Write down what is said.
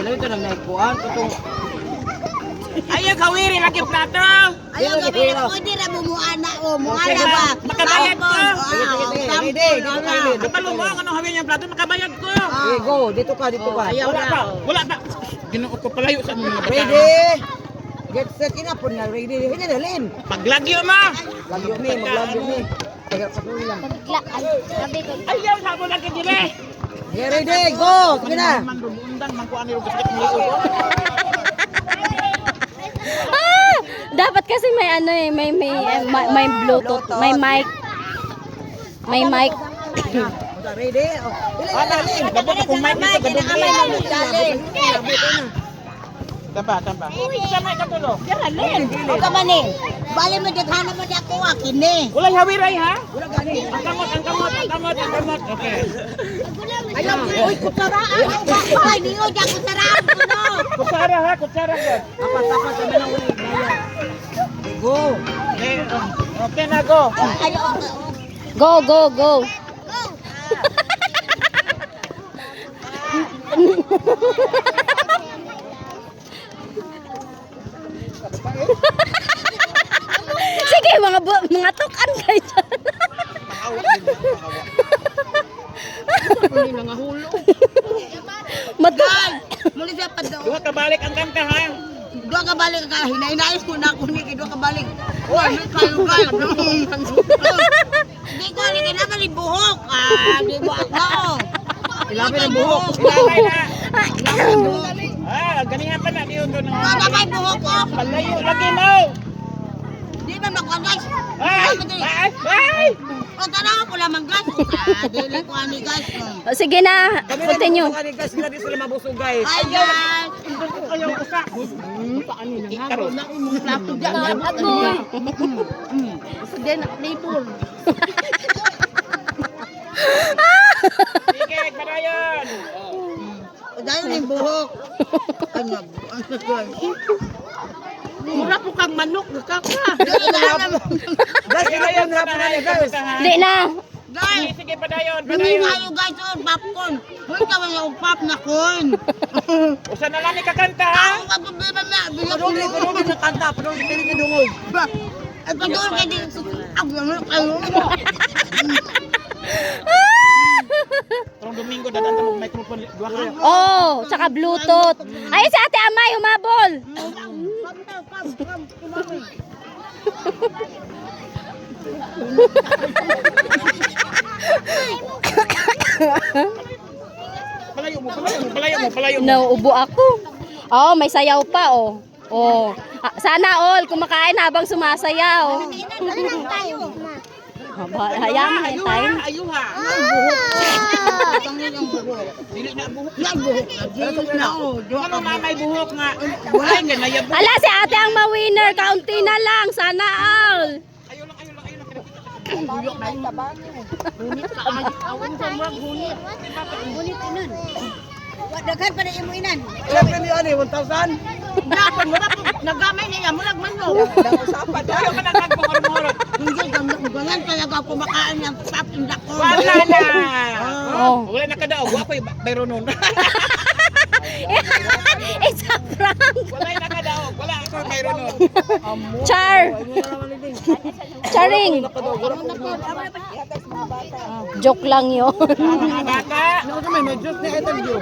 Lain ito nang naikuan. Itong... Ayaw kawiri lagi plato. Ayaw gabi na pwede na bumuana o. Muana ba? Makabayad ko. Ready, dito ka. Kapalo mo, anong hawin yung plato, makabayad ko. Okay, go. Dito ka, dito ka. Wala pa, wala pa. Ginuot ko palayo sa mga bata. Ready. Get set kinapon na. Ready. Hindi dalhin. Paglagyo mo. Lagyo mi, maglagyo mi. Taga patuloy lang. Ayaw, sabo lagi dire. Okay, ready, go. Sige na. Mandumundan, mangkuan ni Rugos Kit Muli. Dapat kasi may ano eh, may Bluetooth, may mic. May mic. Ready. Dalhin. Gabon akong mic dito, gabon Dalhin. Tamba. Sama ka tulo. Dalhin. O ka man eh. Bali mo daghanan mo di ako akin eh. Walay hawiray ha? Wala gani. Ang kamot. Okay. Ayaw mo. Uy, kutsaraan. Ay, di o, di ako saraan ko no. Kutsara ha, kutsara ka. Apat kami na ulit. Go. Okay na, go. Ayaw. Go. Sige, mga tukan kayo dyan. Hindi na nga hulo. Matukan. Muli siya pa daw. Duha ka balik ang kanta ha. Dua ka balik ka. Hinainais ko na ako ni. Dua ka balik. Uy, kayo. Hindi ko ni kinaman buhok. Di buhok na o. Ilabi ng buhok. Ilagay na. Ganihan pa na. Di yun doon. Ano ba yung buhok ko? Palayo, lagi mo. Di ba makuha guys? Ay! O tanaw ko lamang guys. Dili ko ani guys. Sige na, continue. Kami guys, sila di sila mabusog guys. Hi guys. Ayaw ko sa. Ikaw na ko mong plato dyan. Agoy. Gusto din na flavor. Sige, padayon. Dahil yung buhok. Ano guys? Mura po kang manok, kakak. Guys, kinayon hapon na niya guys. Di na. Guys, Sige, padayon. hindi kayo guys oh, popcorn. Huwag ka yung pop na corn. Usa na lang ni kakanta ha. Ako problema na. Paduli na kanta, paduli pili ni dungog. Ay pagdul ka din. Ako naman kayo. Karong Domingo, dadaan mo microphone. Dua ka. Oh, tsaka Bluetooth. Ay, si Ate Amay, humabol. Palayo mo. Nauubo ako. Oh, may sayaw pa, oh. Oh. Sana all kumakain habang sumasayaw. Hayaan mo yung time. Ayuha. Dili na buhok. Yan buhok. Ano mamay buhok nga. Wala nga nayabot. Ala, si Ate ang ma-winner. Kaunti na lang. Sana all. Ayaw lang. Daghan pa na imo inan. Ilan pa niyo ani 1,000? Dapat mo nagamay niya mo nagmanlo. Usapan na. Ayaw ka na nagpumurmurot. Hindi ganyan talaga kumakain ng pop inda ko. Wala na. Oh. Wala na kada. Wapo yung bayro nun. It's a prank. Wala na kada. Wala ako bayro nun. Char. Charing. Joke lang yun. Mga bata. Ano kami may juice na interview.